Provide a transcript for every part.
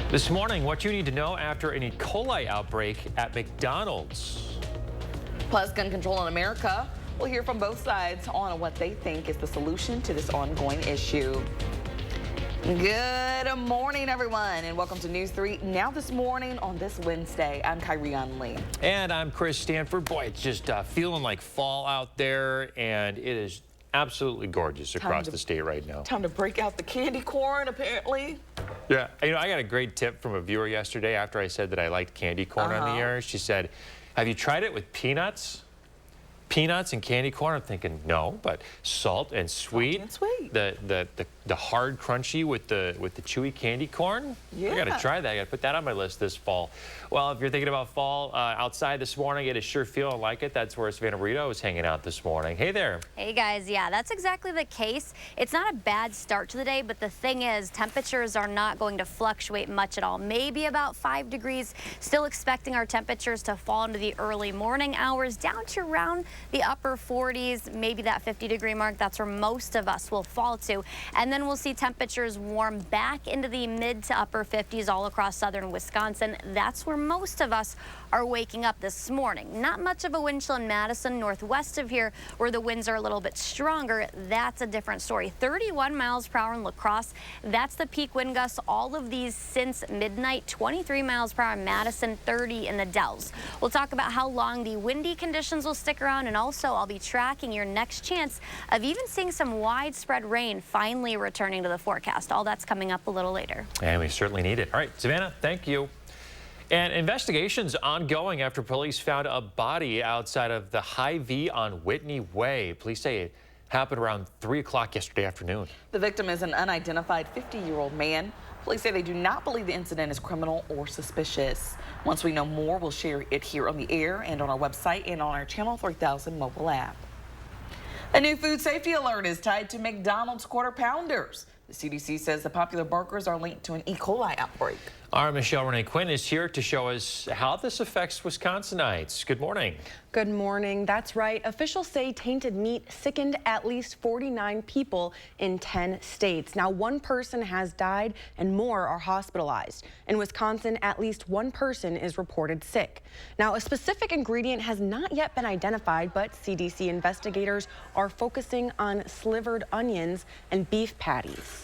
This morning, what you need to know after an E. coli outbreak at McDonald's. Plus, gun control in America. We'll hear from both sides on what they think is the solution to this ongoing issue. Good morning, everyone, and welcome to News 3 Now This Morning on this Wednesday. I'm Kyrie Lee. And I'm Chris Stanford. Boy, it's just feeling like fall out there, and it is absolutely gorgeous across the state right now. Time to break out the candy corn, apparently. Yeah, you know, I got a great tip from a viewer yesterday after I said that I liked candy corn on the air. She said, have you tried it with peanuts? Peanuts and candy corn? I'm thinking, no, but salt and sweet. The hard crunchy with the chewy candy corn. Yeah. I got to try that. I got to put that on my list this fall. Well, if you're thinking about fall outside this morning, it is sure feeling like it. That's where Savannah Burrito is hanging out this morning. Hey there. Hey guys, yeah, that's exactly the case. It's not a bad start to the day, but the thing is, temperatures are not going to fluctuate much at all. Maybe about 5 degrees. Still expecting our temperatures to fall into the early morning hours, down to around the upper 40s, maybe that 50-degree mark. That's where most of us will fall to. And then we'll see temperatures warm back into the mid to upper 50s all across southern Wisconsin. That's where most of us are waking up this morning. Not much of a wind chill in Madison, northwest of here, where the winds are a little bit stronger. That's a different story. 31 miles per hour in La Crosse. That's the peak wind gusts. All of these since midnight. 23 miles per hour in Madison, 30 in the Dells. We'll talk about how long the windy conditions will stick around, and also I'll be tracking your next chance of even seeing some widespread rain finally returning to the forecast. All that's coming up a little later. And we certainly need it. All right, Savannah, thank you. And investigations ongoing after police found a body outside of the Hy-Vee on Whitney Way. Police say it happened around 3 o'clock yesterday afternoon. The victim is an unidentified 50-year-old man. Police say they do not believe the incident is criminal or suspicious. Once we know more, we'll share it here on the air and on our website and on our Channel 3000 mobile app. A new food safety alert is tied to McDonald's Quarter Pounders. The CDC says the popular burgers are linked to an E. coli outbreak. Our Michelle Renee Quinn is here to show us how this affects Wisconsinites. Good morning. Good morning. That's right. Officials say tainted meat sickened at least 49 people in 10 states. Now, 1 person has died and more are hospitalized. In Wisconsin, at least 1 person is reported sick. Now, a specific ingredient has not yet been identified, but CDC investigators are focusing on slivered onions and beef patties.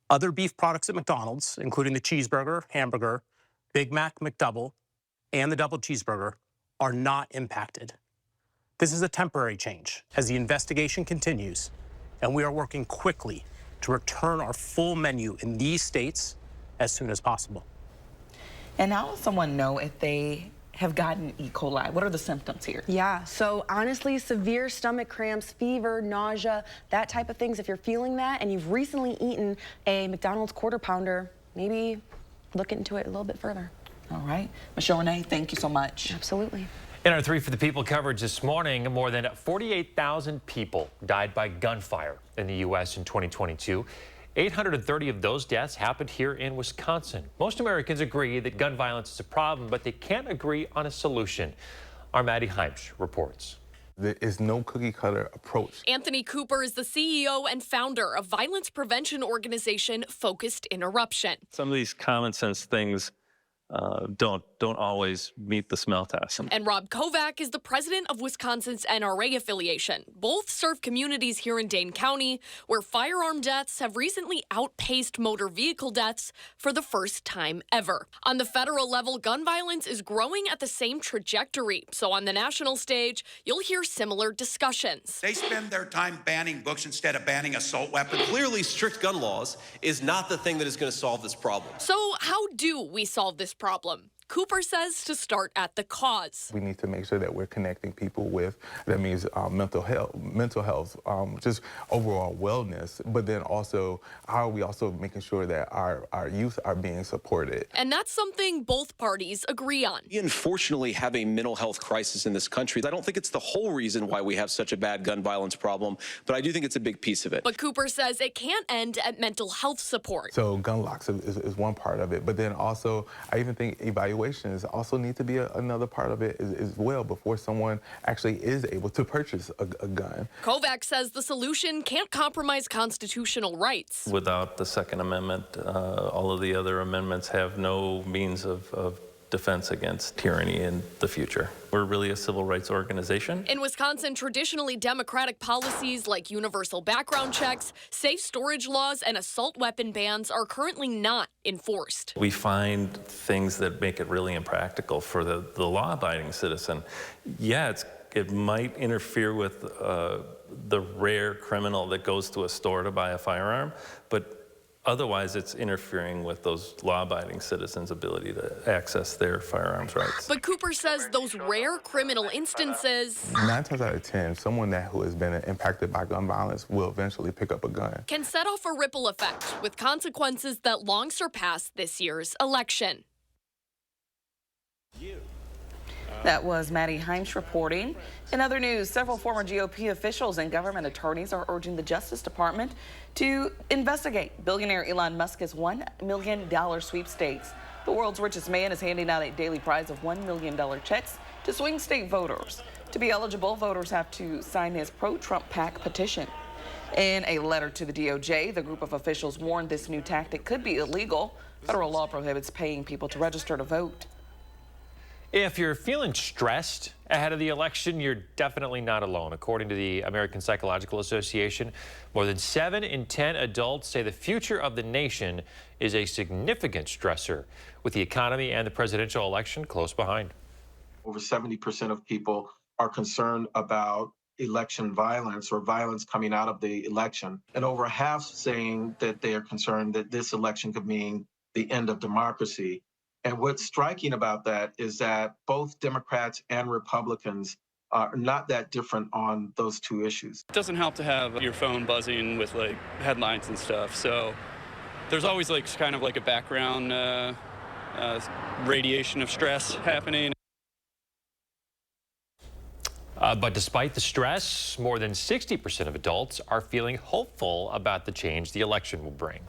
Other beef products at McDonald's, including the cheeseburger, hamburger, Big Mac, McDouble, and the double cheeseburger, are not impacted. This is a temporary change as the investigation continues, and we are working quickly to return our full menu in these states as soon as possible. And how does someone know if they have gotten E. coli? What are the symptoms here? Yeah, so honestly, severe stomach cramps, fever, nausea, that type of things. If you're feeling that and you've recently eaten a McDonald's Quarter Pounder, maybe look into it a little bit further. All right. Michelle Renee, thank you so much. Absolutely. In our 3 for the People coverage this morning, more than 48,000 people died by gunfire in the U.S. in 2022. 830 of those deaths happened here in Wisconsin. Most Americans agree that gun violence is a problem, but they can't agree on a solution. Our Maddie Heimsch reports. There is no cookie-cutter approach. Anthony Cooper is the CEO and founder of violence prevention organization Focused Interruption. Some of these common sense things don't always meet the smell test. And Rob Kovac is the president of Wisconsin's NRA affiliation. Both serve communities here in Dane County, where firearm deaths have recently outpaced motor vehicle deaths for the first time ever. On the federal level, gun violence is growing at the same trajectory. So on the national stage, you'll hear similar discussions. They spend their time banning books instead of banning assault weapons. Clearly, strict gun laws is not the thing that is going to solve this problem. So how do we solve this problem? Cooper says to start at the cause. We need to make sure that we're connecting people with, that means mental health, just overall wellness, but then also how are we also making sure that our youth are being supported. And that's something both parties agree on. We unfortunately have a mental health crisis in this country. I don't think it's the whole reason why we have such a bad gun violence problem, but I do think it's a big piece of it. But Cooper says it can't end at mental health support. So gun locks is one part of it, but then also I even think evaluating evaluations also need to be another part of it as well before someone actually is able to purchase a gun. Kovacs says the solution can't compromise constitutional rights. Without the Second Amendment, all of the other amendments have no means of defense against tyranny in the future. We're really a civil rights organization. In Wisconsin, traditionally democratic policies like universal background checks, safe storage laws, and assault weapon bans are currently not enforced. We find things that make it really impractical for the law-abiding citizen. Yeah, it might interfere with the rare criminal that goes to a store to buy a firearm, but otherwise, it's interfering with those law-abiding citizens' ability to access their firearms rights. But Cooper says those rare criminal instances 9 times out of 10, someone who has been impacted by gun violence will eventually pick up a gun. can set off a ripple effect with consequences that long surpass this year's election. That was Maddie Heims reporting. In other news, several former GOP officials and government attorneys are urging the Justice Department to investigate billionaire Elon Musk's $1 million sweepstakes. The world's richest man is handing out a daily prize of $1 million checks to swing state voters. To be eligible, voters have to sign his pro-Trump PAC petition. In a letter to the DOJ, the group of officials warned this new tactic could be illegal. Federal law prohibits paying people to register to vote. If you're feeling stressed ahead of the election, you're definitely not alone. According to the American Psychological Association, more than 7 in 10 adults say the future of the nation is a significant stressor, with the economy and the presidential election close behind. Over 70% of people are concerned about election violence or violence coming out of the election, and over half saying that they are concerned that this election could mean the end of democracy. And what's striking about that is that both Democrats and Republicans are not that different on those two issues. It doesn't help to have your phone buzzing with like headlines and stuff. So there's always like kind of like a background radiation of stress happening. But despite the stress, more than 60% of adults are feeling hopeful about the change the election will bring.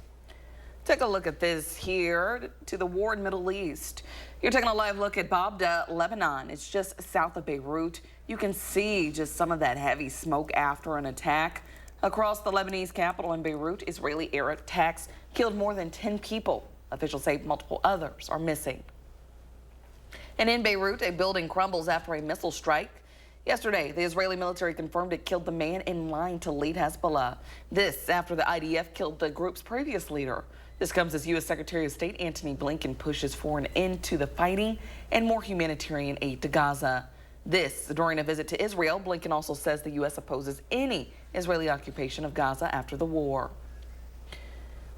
Take a look at this here to the war in Middle East. You're taking a live look at Babda, Lebanon. It's just south of Beirut. You can see just some of that heavy smoke after an attack. Across the Lebanese capital in Beirut, Israeli air attacks killed more than 10 people. Officials say multiple others are missing. And in Beirut, a building crumbles after a missile strike. Yesterday, the Israeli military confirmed it killed the man in line to lead Hezbollah. This after the IDF killed the group's previous leader. This comes as U.S. Secretary of State Antony Blinken pushes for an end to the fighting and more humanitarian aid to Gaza. This during a visit to Israel. Blinken also says the U.S. opposes any Israeli occupation of Gaza after the war.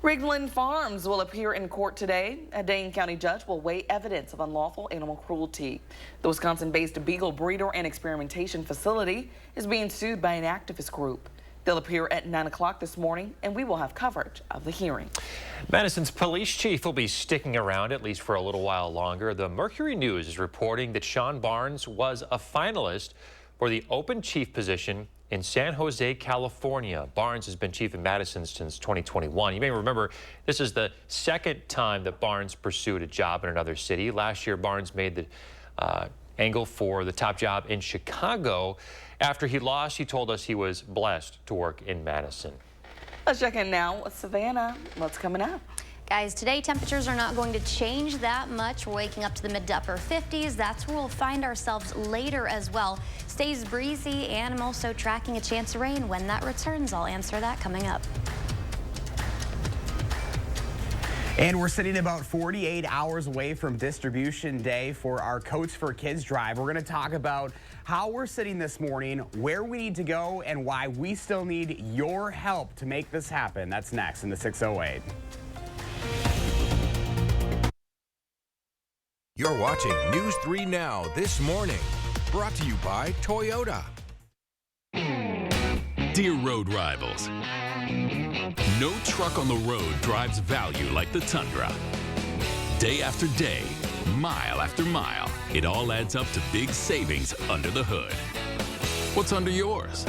Rigland Farms will appear in court today. A Dane County judge will weigh evidence of unlawful animal cruelty. The Wisconsin-based beagle breeder and experimentation facility is being sued by an activist group. They'll appear at 9 o'clock this morning, and we will have coverage of the hearing. Madison's police chief will be sticking around at least for a little while longer. The Mercury News is reporting that Sean Barnes was a finalist for the open chief position in San Jose, California. Barnes has been chief in Madison since 2021. You may remember this is the second time that Barnes pursued a job in another city. Last year, Barnes made the angle for the top job in Chicago. After he lost, he told us he was blessed to work in Madison. Let's check in now with Savannah. What's coming up? Guys, today temperatures are not going to change that much. We're waking up to the mid to upper 50s. That's where we'll find ourselves later as well. Stays breezy, and I'm also tracking a chance of rain when that returns. I'll answer that coming up. And we're sitting about 48 hours away from distribution day for our Coats for Kids drive. We're going to talk about how we're sitting this morning, where we need to go, and why we still need your help to make this happen. That's next in the 608. You're watching News 3 Now this morning, brought to you by Toyota. Dear road rivals, no truck on the road drives value like the Tundra. Day after day, mile after mile, it all adds up to big savings under the hood. What's under yours?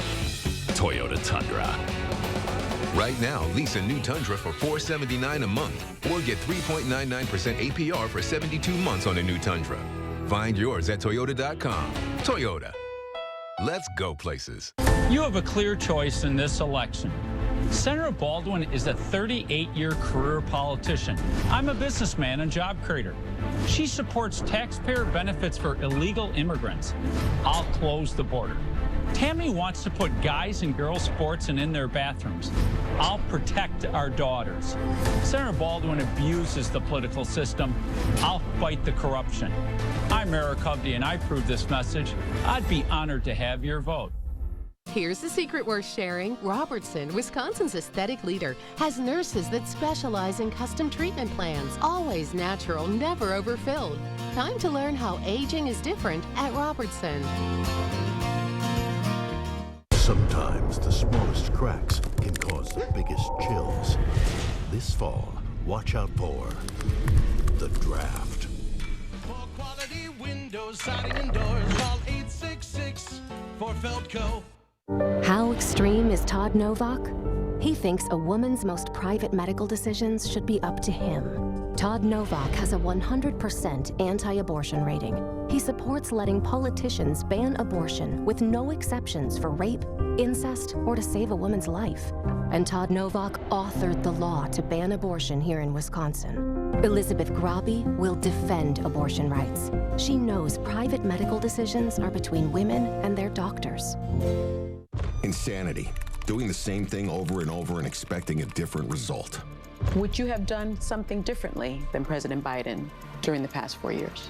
Toyota Tundra. Right now, lease a new Tundra for $479 a month or get 3.99% APR for 72 months on a new Tundra. Find yours at Toyota.com. Toyota. Let's go places. You have a clear choice in this election. Senator Baldwin is a 38-year career politician. I'm a businessman and job creator. She supports taxpayer benefits for illegal immigrants. I'll close the border. Tammy wants to put guys and girls sports in their bathrooms. I'll protect our daughters. Senator Baldwin abuses the political system. I'll fight the corruption. I'm Eric Hovde, and I approve this message. I'd be honored to have your vote. Here's the secret worth sharing. Robertson, Wisconsin's aesthetic leader, has nurses that specialize in custom treatment plans. Always natural, never overfilled. Time to learn how aging is different at Robertson. Sometimes the smallest cracks can cause the biggest chills. This fall, watch out for the draft. For quality windows, siding, and doors, call 866 for Feldco. How extreme is Todd Novak? He thinks a woman's most private medical decisions should be up to him. Todd Novak has a 100% anti-abortion rating. He supports letting politicians ban abortion with no exceptions for rape, incest, or to save a woman's life. And Todd Novak authored the law to ban abortion here in Wisconsin. Elizabeth Grabe will defend abortion rights. She knows private medical decisions are between women and their doctors. Insanity. Doing the same thing over and over and expecting a different result. Would you have done something differently than President Biden during the past 4 years?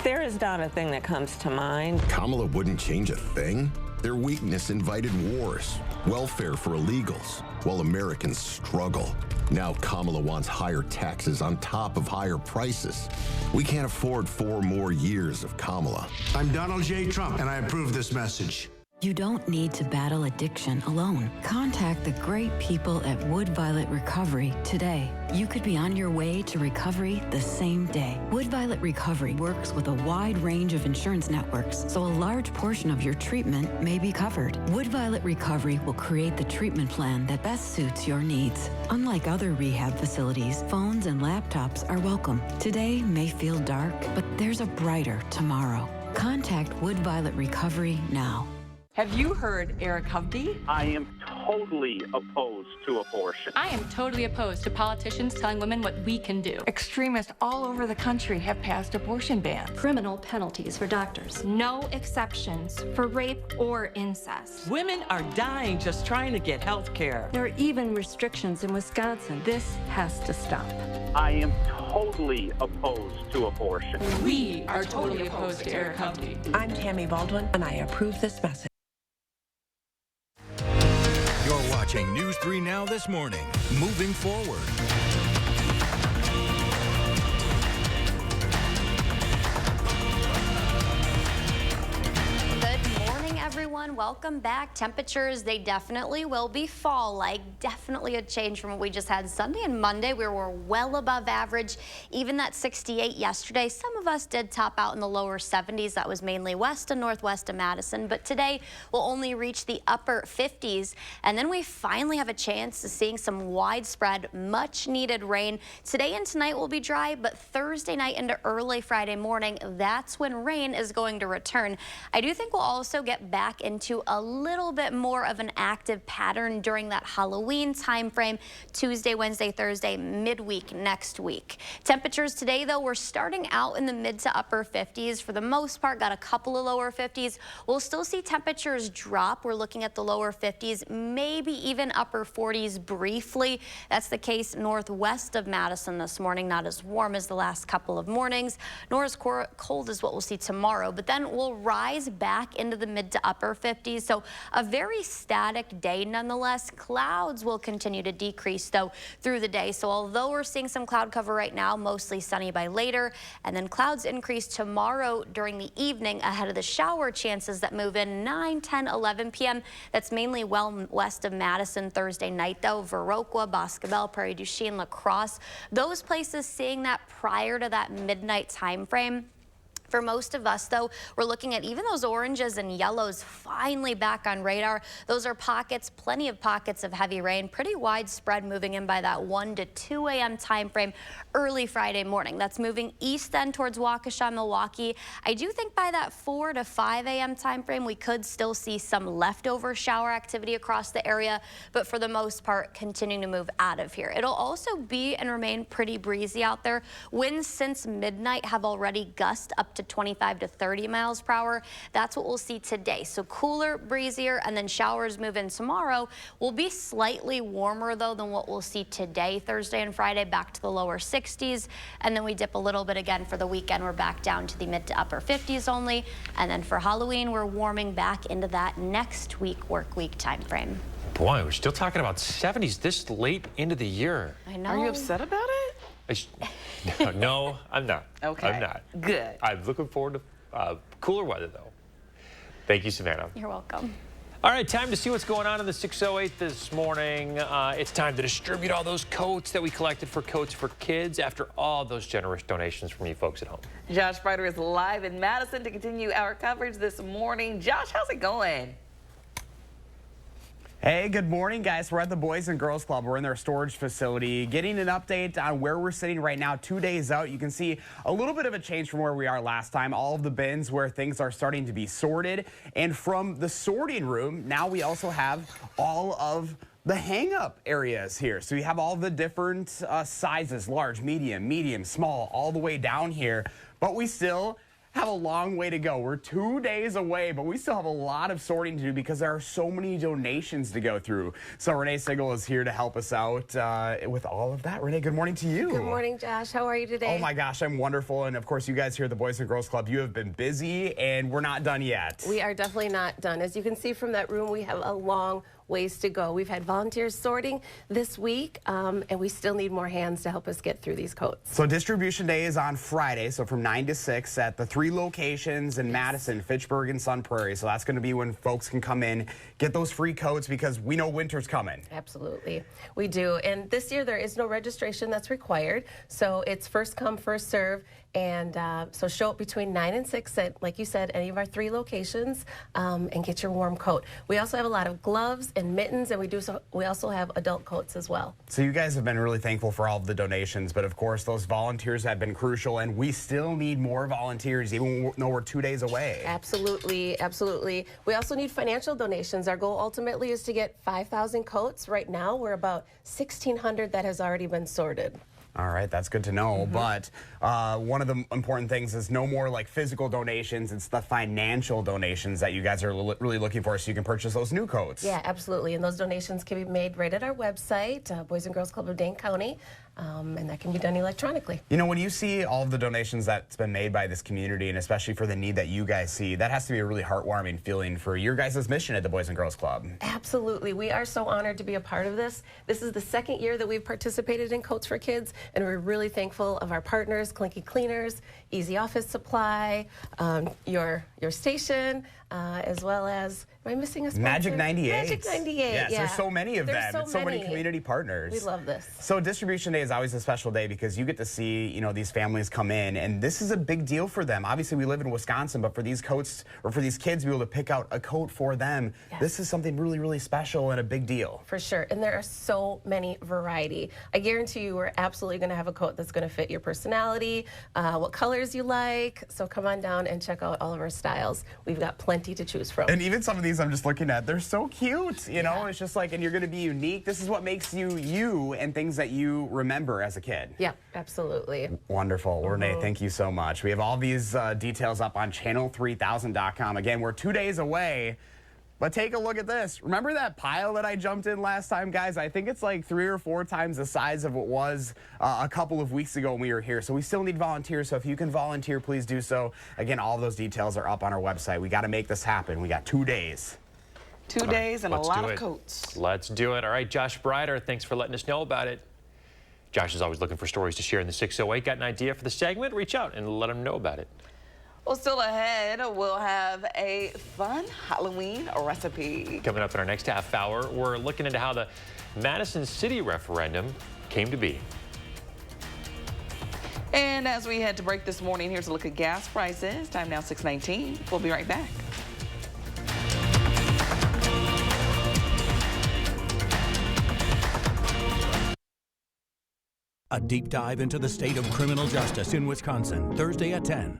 There is not a thing that comes to mind. Kamala wouldn't change a thing? Their weakness invited wars, welfare for illegals, while Americans struggle. Now Kamala wants higher taxes on top of higher prices. We can't afford 4 more years of Kamala. I'm Donald J. Trump, and I approve this message. You don't need to battle addiction alone. Contact the great people at Wood Violet Recovery today. You could be on your way to recovery the same day. Wood Violet Recovery works with a wide range of insurance networks, so a large portion of your treatment may be covered. Wood Violet Recovery will create the treatment plan that best suits your needs. Unlike other rehab facilities, phones and laptops are welcome. Today may feel dark, but there's a brighter tomorrow. Contact Wood Violet Recovery now. Have you heard Eric Hovde? I am totally opposed to abortion. I am totally opposed to politicians telling women what we can do. Extremists all over the country have passed abortion bans. Criminal penalties for doctors. No exceptions for rape or incest. Women are dying just trying to get health care. There are even restrictions in Wisconsin. This has to stop. I am totally opposed to abortion. We are totally opposed to Eric Hovde. I'm Tammy Baldwin, and I approve this message. You're watching News 3 Now this morning. Moving forward. Everyone, welcome back. Temperatures, they definitely will be fall-like. Definitely a change from what we just had Sunday and Monday. We were well above average. Even that 68 yesterday, some of us did top out in the lower 70s. That was mainly west and northwest of Madison. But today, we'll only reach the upper 50s. And then we finally have a chance of seeing some widespread, much-needed rain. Today and tonight will be dry, but Thursday night into early Friday morning, that's when rain is going to return. I do think we'll also get back into a little bit more of an active pattern during that Halloween time frame, Tuesday, Wednesday, Thursday, midweek next week. Temperatures today, though, we're starting out in the mid to upper 50s. For the most part, got a couple of lower 50s. We'll still see temperatures drop. We're looking at the lower 50s, maybe even upper 40s briefly. That's the case northwest of Madison this morning. Not as warm as the last couple of mornings, nor as cold as what we'll see tomorrow. But then we'll rise back into the mid to upper 50s. So a very static day nonetheless. Clouds will continue to decrease though through the day. So although we're seeing some cloud cover right now, mostly sunny by later, and then clouds increase tomorrow during the evening ahead of the shower chances that move in 9, 10, 11 p.m. That's mainly well west of Madison Thursday night though. Viroqua, Boscobel, Prairie du Chien, La Crosse, those places seeing that prior to that midnight time frame. For most of us, though, we're looking at even those oranges and yellows finally back on radar. Those are pockets, plenty of pockets of heavy rain, pretty widespread, moving in by that 1 to 2 a.m. time frame early Friday morning. That's moving east then towards Waukesha, Milwaukee. I do think by that 4 to 5 a.m. time frame, we could still see some leftover shower activity across the area, but for the most part, continuing to move out of here. It'll also be and remain pretty breezy out there. Winds since midnight have already gusted up to 25 to 30 miles per hour. That's what we'll see today. So cooler, breezier, and then showers move in tomorrow. Will be slightly warmer, though, than what we'll see today, Thursday and Friday, back to the lower 60s. And then we dip a little bit again for the weekend. We're back down to the mid to upper 50s only. And then for Halloween, we're warming back into that next week, work week time frame. Boy, we're still talking about 70s this late into the year. I know. Are you upset about it? No, I'm not. Okay. I'm not. Good. I'm looking forward to cooler weather, though. Thank you, Savannah. You're welcome. All right, time to see what's going on in the 608 this morning. It's time to distribute all those coats that we collected for Coats for Kids after all those generous donations from you folks at home. Josh Brighter is live in Madison to continue our coverage this morning. Josh, how's it going? Hey, good morning, guys. We're at the Boys and Girls Club. We're in their storage facility, getting an update on where we're sitting right now, 2 days out. You can see a little bit of a change from where we are last time. All of the bins where things are starting to be sorted. And from the sorting room, now we also have all of the hang-up areas here. So you have all the different sizes, large, medium, small, all the way down here. But we still have a long way to go. We're 2 days away, but we still have a lot of sorting to do because there are so many donations to go through. So Renee Sigel is here to help us out with all of that. Renee, good morning to you. Good morning, Josh. How are you today? Oh my gosh, I'm wonderful. And of course, you guys here at the Boys and Girls Club, you have been busy and we're not done yet. We are definitely not done. As you can see from that room, we have a long ways to go. We've had volunteers sorting this week, and we still need more hands to help us get through these coats. So distribution day is on Friday, so from 9 to 6 at the 3 locations in Madison, Fitchburg, and Sun Prairie. So that's going to be when folks can come in, get those free coats because we know winter's coming. Absolutely. We do. And this year there is no registration that's required. So it's first come, first serve. And so show up between 9 and 6 at, like you said, any of our 3 locations and get your warm coat. We also have a lot of gloves and mittens, and we also have adult coats as well. So you guys have been really thankful for all of the donations, but of course those volunteers have been crucial, and we still need more volunteers even though we're 2 days away. Absolutely, absolutely. We also need financial donations. Our goal ultimately is to get 5,000 coats. Right now we're about 1,600 that has already been sorted. All right, that's good to know. But one of the important things is no more like physical donations. It's the financial donations that you guys are really looking for so you can purchase those new coats. Yeah, absolutely. And those donations can be made right at our website, Boys and Girls Club of Dane County. And that can be done electronically. You know, when you see all of the donations that's been made by this community, and especially for the need that you guys see, that has to be a really heartwarming feeling for your guys' mission at the Boys and Girls Club. Absolutely. We are so honored to be a part of this. This is the 2nd year that we've participated in Coats for Kids, and we're really thankful of our partners, Clinky Cleaners, Easy Office Supply, your station, as well as, am I missing a sponsor? Magic 98. Magic 98, yes, yeah. there's so many of them. So many community partners. We love this. So distribution day is always a special day because you get to see, you know, these families come in, and this is a big deal for them. Obviously, we live in Wisconsin, but for these coats, or for these kids to be able to pick out a coat for them, this is something really, really special and a big deal. For sure, and there are so many variety. I guarantee you we're absolutely going to have a coat that's going to fit your personality, what colors you like, so come on down and check out all of our styles. We've got plenty to choose from. And even some of these I'm just looking at, they're so cute, you know, it's just like, and you're going to be unique. This is what makes you you and things that you remember as a kid. Yeah, absolutely. Wonderful. Renee, thank you so much. We have all these details up on channel3000.com. Again, we're 2 days away, but take a look at this. Remember that pile that I jumped in last time, guys? I think it's like 3 or 4 times the size of what was a couple of weeks ago when we were here. So we still need volunteers. So if you can volunteer, please do so. Again, all those details are up on our website. We got to make this happen. We got 2 days. 2 days and a lot of coats. Let's do it. All right, Josh Brighter, thanks for letting us know about it. Josh is always looking for stories to share in the 608. Got an idea for the segment? Reach out and let him know about it. Well, still ahead, we'll have a fun Halloween recipe. Coming up in our next half hour, we're looking into how the Madison City referendum came to be. And as we head to break this morning, here's a look at gas prices. Time now 6:19. We'll be right back. A deep dive into the state of criminal justice in Wisconsin, Thursday at 10.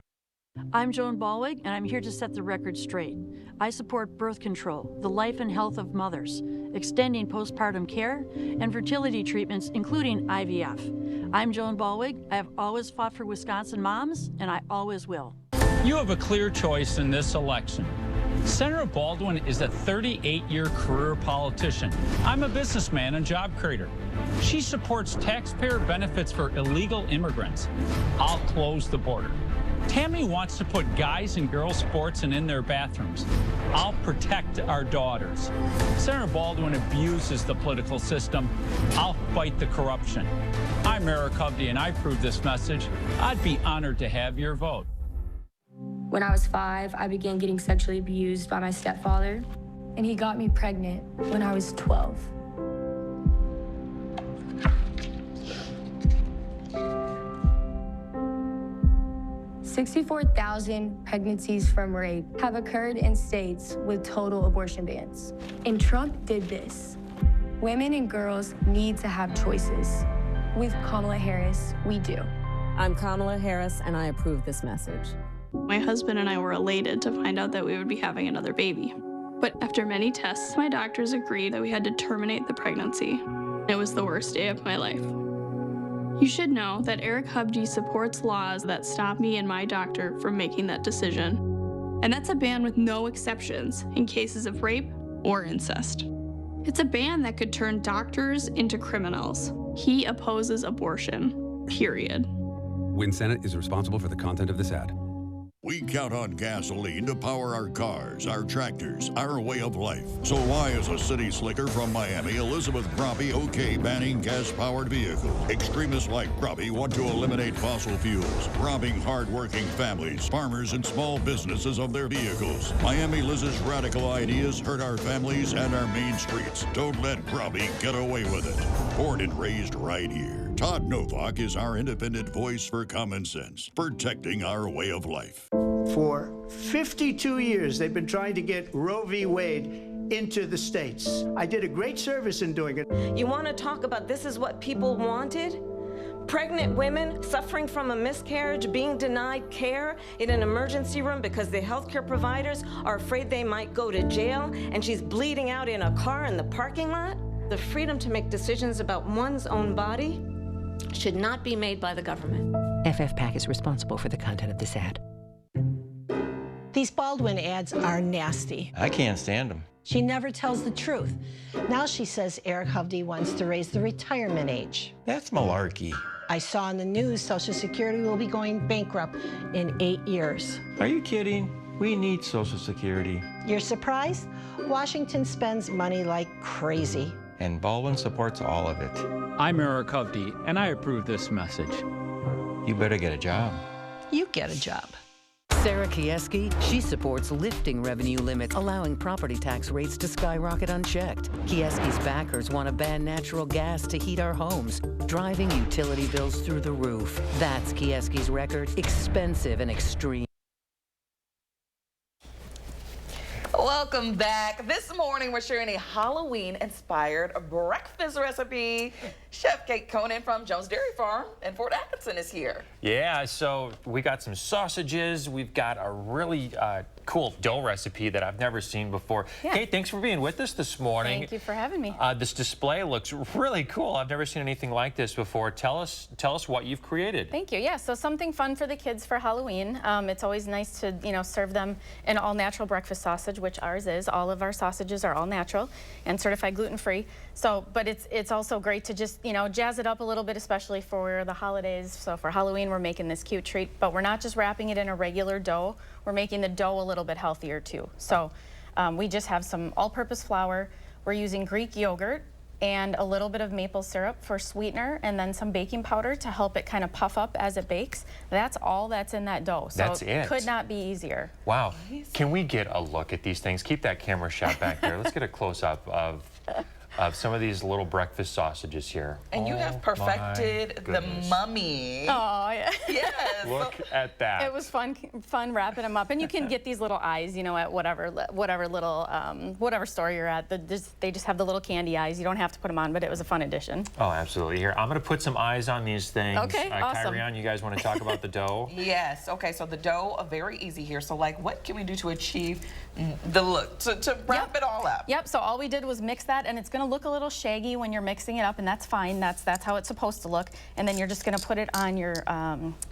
I'm Joan Balwig, and I'm here to set the record straight. I support birth control, the life and health of mothers, extending postpartum care, and fertility treatments, including IVF. I'm Joan Balwig. I have always fought for Wisconsin moms, and I always will. You have a clear choice in this election. Senator Baldwin is a 38-year career politician. I'm a businessman and job creator. She supports taxpayer benefits for illegal immigrants. I'll close the border. Tammy wants to put guys and girls sports in their bathrooms. I'll protect our daughters. Senator Baldwin abuses the political system. I'll fight the corruption. I'm Eric Hovde, and I approve this message. I'd be honored to have your vote. When I was 5, I began getting sexually abused by my stepfather, and he got me pregnant when I was 12. "64,000 pregnancies from rape have occurred in states with total abortion bans. And Trump did this. Women and girls need to have choices. With Kamala Harris, we do." I'm Kamala Harris, and I approve this message. My husband and I were elated to find out that we would be having another baby. But after many tests, my doctors agreed that we had to terminate the pregnancy. It was the worst day of my life. You should know that Eric Hovde supports laws that stop me and my doctor from making that decision. And that's a ban with no exceptions in cases of rape or incest. It's a ban that could turn doctors into criminals. He opposes abortion, period. WIN Senate is responsible for the content of this ad. We count on gasoline to power our cars, our tractors, our way of life. So why is a city slicker from Miami, Elizabeth Groppe, okay banning gas-powered vehicles? Extremists like Groppe want to eliminate fossil fuels, robbing hard-working families, farmers, and small businesses of their vehicles. Miami Liz's radical ideas hurt our families and our main streets. Don't let Groppe get away with it. Born and raised right here. Todd Novak is our independent voice for common sense, protecting our way of life. For 52 years, they've been trying to get Roe v. Wade into the states. I did a great service in doing it. You want to talk about this is what people wanted? Pregnant women suffering from a miscarriage, being denied care in an emergency room because the healthcare providers are afraid they might go to jail, and she's bleeding out in a car in the parking lot? The freedom to make decisions about one's own body should not be made by the government. FFPAC is responsible for the content of this ad. These Baldwin ads are nasty. I can't stand them. She never tells the truth. Now she says Eric Hovde wants to raise the retirement age. That's malarkey. I saw in the news Social Security will be going bankrupt in 8 years. Are you kidding? We need Social Security. You're surprised? Washington spends money like crazy. And Baldwin supports all of it. I'm Eric Hovde, and I approve this message. You better get a job. You get a job. Sarah Kieski, she supports lifting revenue limits, allowing property tax rates to skyrocket unchecked. Kieski's backers want to ban natural gas to heat our homes, driving utility bills through the roof. That's Kieski's record, expensive and extreme. Welcome back. This morning we're sharing a Halloween-inspired breakfast recipe. Chef Kate Conan from Jones Dairy Farm in Fort Atkinson is here. Yeah, so we got some sausages. We've got a really cool dough recipe that I've never seen before. Yeah. Kate, thanks for being with us this morning. Thank you for having me. This display looks really cool. I've never seen anything like this before. Tell us what you've created. Thank you. Yeah, so something fun for the kids for Halloween. It's always nice to, serve them an all-natural breakfast sausage, which ours is. All of our sausages are all natural and certified gluten-free. So, but it's also great to just, jazz it up a little bit, especially for the holidays. So for Halloween, we're making this cute treat, but we're not just wrapping it in a regular dough. We're making the dough a little bit healthier too. So we just have some all-purpose flour. We're using Greek yogurt and a little bit of maple syrup for sweetener, and then some baking powder to help it kind of puff up as it bakes. That's all that's in that dough. So that's it. Could not be easier. Wow. Nice. Can we get a look at these things? Keep that camera shot back there. Let's get a close-up of some of these little breakfast sausages here. And you have perfected the mummy. Oh, yeah. Yes. Look at that. It was fun wrapping them up. And you can get these little eyes, you know, at whatever store you're at. They just have the little candy eyes. You don't have to put them on, but it was a fun addition. Oh, absolutely. Here, I'm going to put some eyes on these things. Okay, awesome. Kyrian, you guys want to talk about the dough? Yes. Okay, so the dough, very easy here. So, like, what can we do to achieve the look, to wrap it all up? Yep, so all we did was mix that, and it's going to look a little shaggy when you're mixing it up, and that's fine. That's how it's supposed to look. And then you're just going to put it on your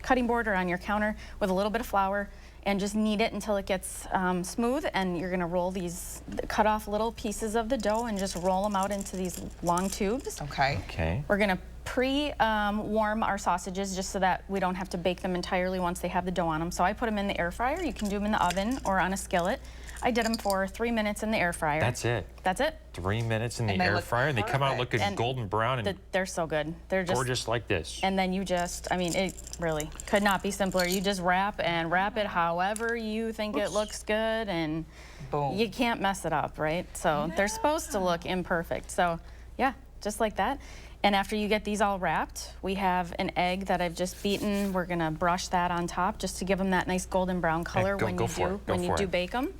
cutting board or on your counter with a little bit of flour and just knead it until it gets smooth. And you're going to roll these, cut off little pieces of the dough and just roll them out into these long tubes. Okay. Okay. We're going to pre-warm our sausages just so that we don't have to bake them entirely once they have the dough on them. So I put them in the air fryer. You can do them in the oven or on a skillet. I did them for 3 minutes in the air fryer. That's it? That's it. 3 minutes in the air fryer, and they come out looking golden brown and they're so good. They're just gorgeous like this. And then you just, I mean, it really could not be simpler. You just wrap it however you think it looks good, and boom. You can't mess it up, right? So they're supposed to look imperfect. So yeah, just like that. And after you get these all wrapped, we have an egg that I've just beaten. We're gonna brush that on top just to give them that nice golden brown color when you do bake them.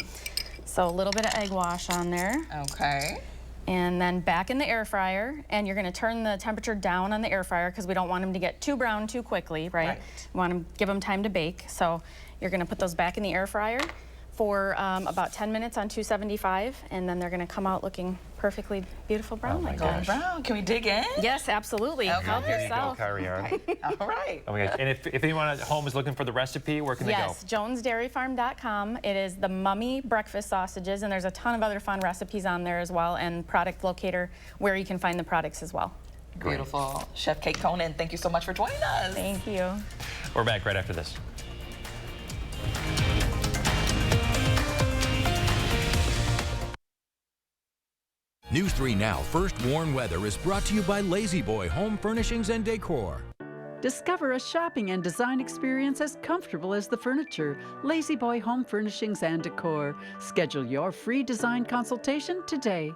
So a little bit of egg wash on there. Okay. And then back in the air fryer, and you're gonna turn the temperature down on the air fryer because we don't want them to get too brown too quickly, right? We want to give them time to bake. So you're gonna put those back in the air fryer for about 10 minutes on 275, and then they're gonna come out looking perfectly beautiful brown like that. Brown. Can we dig in? Yes, absolutely. Okay. Help There yourself. you go, Kyrian. All right. Oh my gosh. And if anyone at home is looking for the recipe, where can they go? Yes, jonesdairyfarm.com. It is the Mummy breakfast sausages, and there's a ton of other fun recipes on there as well, and product locator where you can find the products as well. Beautiful. Chef Kate Conan, thank you so much for joining us. Thank you. We're back right after this. News 3 Now First Warn Weather is brought to you by Lazy Boy Home Furnishings and Decor. Discover a shopping and design experience as comfortable as the furniture. Lazy Boy Home Furnishings and Decor. Schedule your free design consultation today.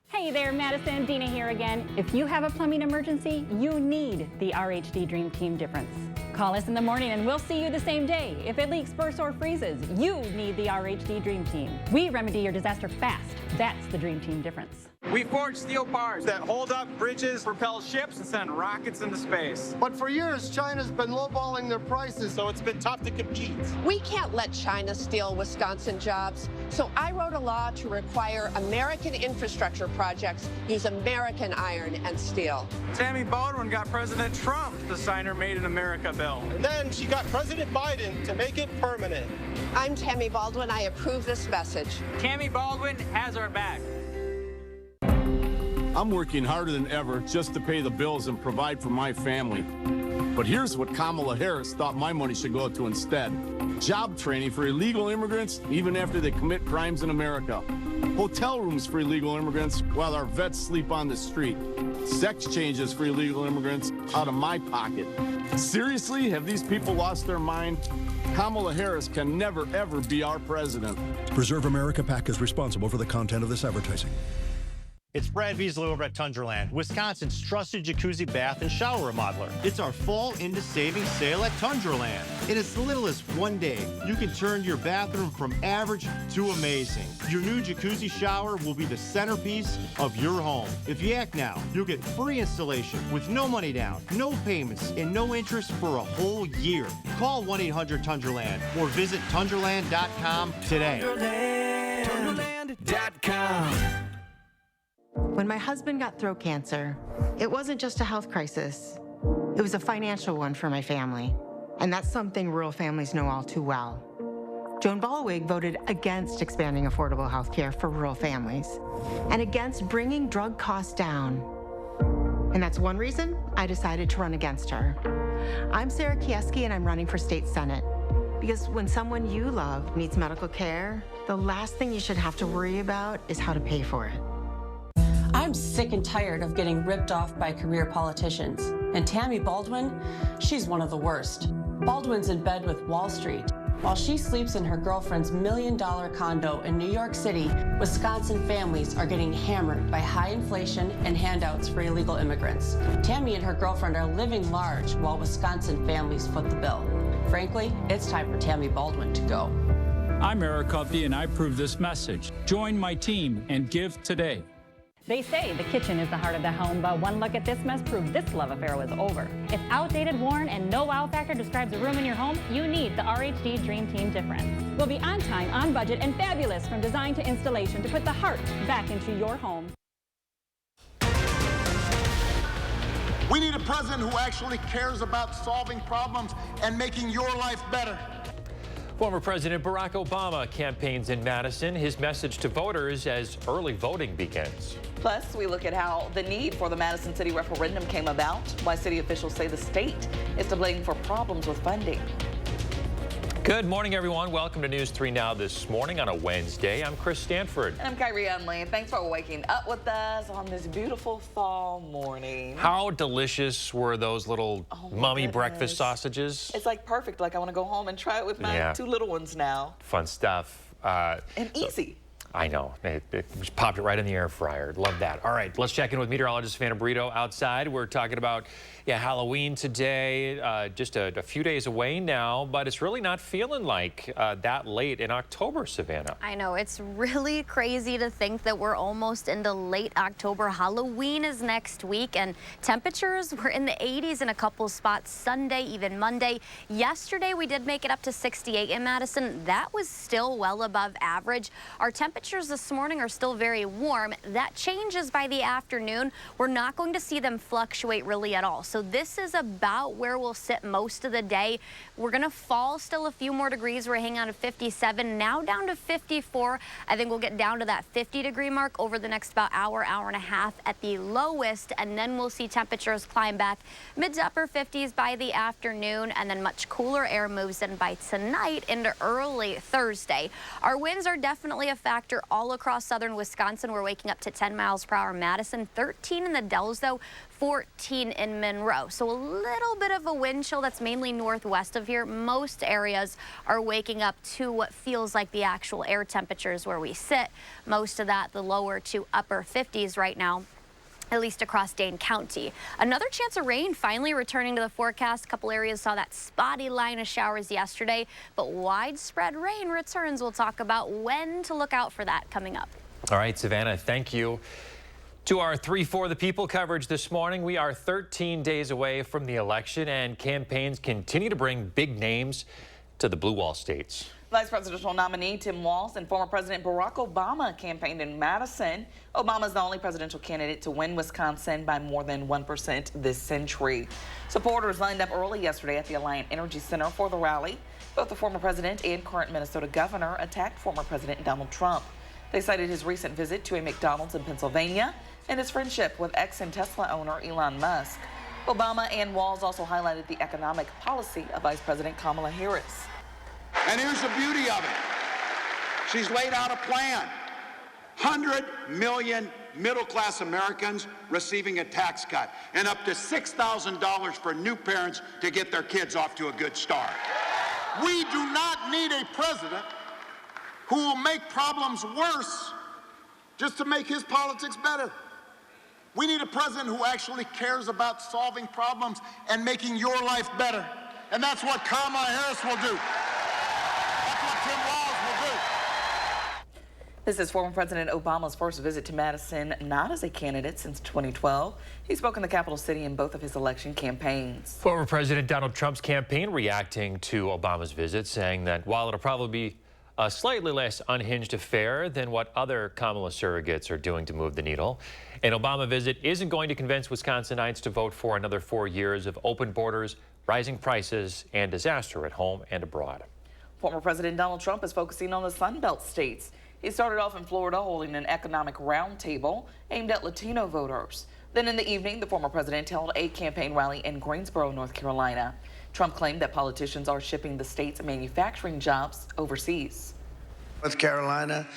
Hey there, Madison. Dina here again. If you have a plumbing emergency, you need the RHD Dream Team difference. Call us in the morning and we'll see you the same day. If it leaks, bursts, or freezes, you need the RHD Dream Team. We remedy your disaster fast. That's the Dream Team difference. We forge steel bars that hold up bridges, propel ships, and send rockets into space. But for years, China's been lowballing their prices, so it's been tough to compete. We can't let China steal Wisconsin jobs, so I wrote a law to require American infrastructure projects use American iron and steel. Tammy Baldwin got President Trump to sign her Made in America bill. And then she got President Biden to make it permanent. I'm Tammy Baldwin. I approve this message. Tammy Baldwin has our back. I'm working harder than ever just to pay the bills and provide for my family. But here's what Kamala Harris thought my money should go to instead. Job training for illegal immigrants, even after they commit crimes in America. Hotel rooms for illegal immigrants while our vets sleep on the street. Sex changes for illegal immigrants out of my pocket. Seriously, have these people lost their mind? Kamala Harris can never, ever be our president. Preserve America PAC is responsible for the content of this advertising. It's Brad Beasley over at Tundraland, Wisconsin's trusted jacuzzi bath and shower remodeler. It's our fall into savings sale at Tundraland. In as little as 1 day, you can turn your bathroom from average to amazing. Your new jacuzzi shower will be the centerpiece of your home. If you act now, you'll get free installation with no money down, no payments, and no interest for a whole year. Call 1-800-TUNDRALAND or visit tundraland.com today. Tundraland.com. When my husband got throat cancer, it wasn't just a health crisis. It was a financial one for my family. And that's something rural families know all too well. Joan Ballwig voted against expanding affordable health care for rural families and against bringing drug costs down. And that's one reason I decided to run against her. I'm Sarah Kieski, and I'm running for state senate. Because when someone you love needs medical care, the last thing you should have to worry about is how to pay for it. I'm sick and tired of getting ripped off by career politicians. And Tammy Baldwin, she's one of the worst. Baldwin's in bed with Wall Street. While she sleeps in her girlfriend's $1 million condo in New York City, Wisconsin families are getting hammered by high inflation and handouts for illegal immigrants. Tammy and her girlfriend are living large while Wisconsin families foot the bill. Frankly, it's time for Tammy Baldwin to go. I'm Eric Hovde, and I approve this message. Join my team and give today. They say the kitchen is the heart of the home, but one look at this mess proved this love affair was over. If outdated, worn, and no wow factor describes a room in your home, you need the RHD Dream Team difference. We'll be on time, on budget, and fabulous from design to installation to put the heart back into your home. We need a president who actually cares about solving problems and making your life better. Former President Barack Obama campaigns in Madison. His message to voters as early voting begins. Plus, we look at how the need for the Madison City referendum came about, why city officials say the state is to blame for problems with funding. Good morning, everyone. Welcome to News 3 Now this morning on a Wednesday. I'm Chris Stanford. And I'm Kyrie Unley. Thanks for waking up with us on this beautiful fall morning. How delicious were those little mummy breakfast sausages? It's like perfect. Like I want to go home and try it with my two little ones now. Fun stuff. And easy. I know. It just popped it right in the air fryer. Love that. All right, let's check in with meteorologist Savannah Brito outside. We're talking about Halloween today, just a few days away now, but it's really not feeling like that late in October, Savannah. I know. It's really crazy to think that we're almost into late October. Halloween is next week, and temperatures were in the 80s in a couple spots Sunday, even Monday. Yesterday, we did make it up to 68 in Madison. That was still well above average. Our temperatures this morning are still very warm. That changes by the afternoon. We're not going to see them fluctuate really at all. So this is about where we'll sit most of the day. We're going to fall still a few more degrees. We're hanging out at 57, now down to 54. I think we'll get down to that 50-degree mark over the next about hour and a half at the lowest, and then we'll see temperatures climb back mid to upper 50s by the afternoon, and then much cooler air moves in by tonight into early Thursday. Our winds are definitely a factor all across southern Wisconsin. We're waking up to 10 miles per hour in Madison, 13 in the Dells, though, 14 in Monroe. So a little bit of a wind chill that's mainly northwest of here. Most areas are waking up to what feels like the actual air temperatures where we sit. Most of that, the lower to upper 50s right now, at least across Dane County. Another chance of rain finally returning to the forecast. A couple areas saw that spotty line of showers yesterday, but widespread rain returns. We'll talk about when to look out for that coming up. All right, Savannah, thank you. To our 3 for the People coverage this morning, we are 13 days away from the election, and campaigns continue to bring big names to the Blue Wall states. Vice presidential nominee Tim Walz and former President Barack Obama campaigned in Madison. Obama is the only presidential candidate to win Wisconsin by more than 1% this century. Supporters lined up early yesterday at the Alliant Energy Center for the rally. Both the former president and current Minnesota governor attacked former President Donald Trump. They cited his recent visit to a McDonald's in Pennsylvania and his friendship with ex and Tesla owner Elon Musk. Obama and Walz also highlighted the economic policy of Vice President Kamala Harris. And here's the beauty of it. She's laid out a plan. 100 million middle-class Americans receiving a tax cut, and up to $6,000 for new parents to get their kids off to a good start. We do not need a president who will make problems worse just to make his politics better. We need a president who actually cares about solving problems and making your life better. And that's what Kamala Harris will do. That's what Tim Walz will do. This is former President Obama's first visit to Madison, not as a candidate since 2012. He spoke in the capital city in both of his election campaigns. Former President Donald Trump's campaign reacting to Obama's visit, saying that while it'll probably be a slightly less unhinged affair than what other Kamala surrogates are doing to move the needle, an Obama visit isn't going to convince Wisconsinites to vote for another 4 years of open borders, rising prices, and disaster at home and abroad. Former President Donald Trump is focusing on the Sun Belt states. He started off in Florida holding an economic roundtable aimed at Latino voters. Then in the evening, the former president held a campaign rally in Greensboro, North Carolina. Trump claimed that politicians are shipping the state's manufacturing jobs overseas. North Carolina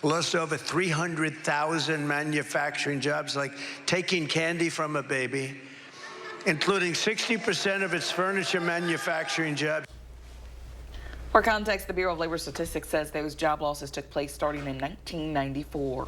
lost over 300,000 manufacturing jobs, like taking candy from a baby, including 60% of its furniture manufacturing jobs. For context, the Bureau of Labor Statistics says those job losses took place starting in 1994.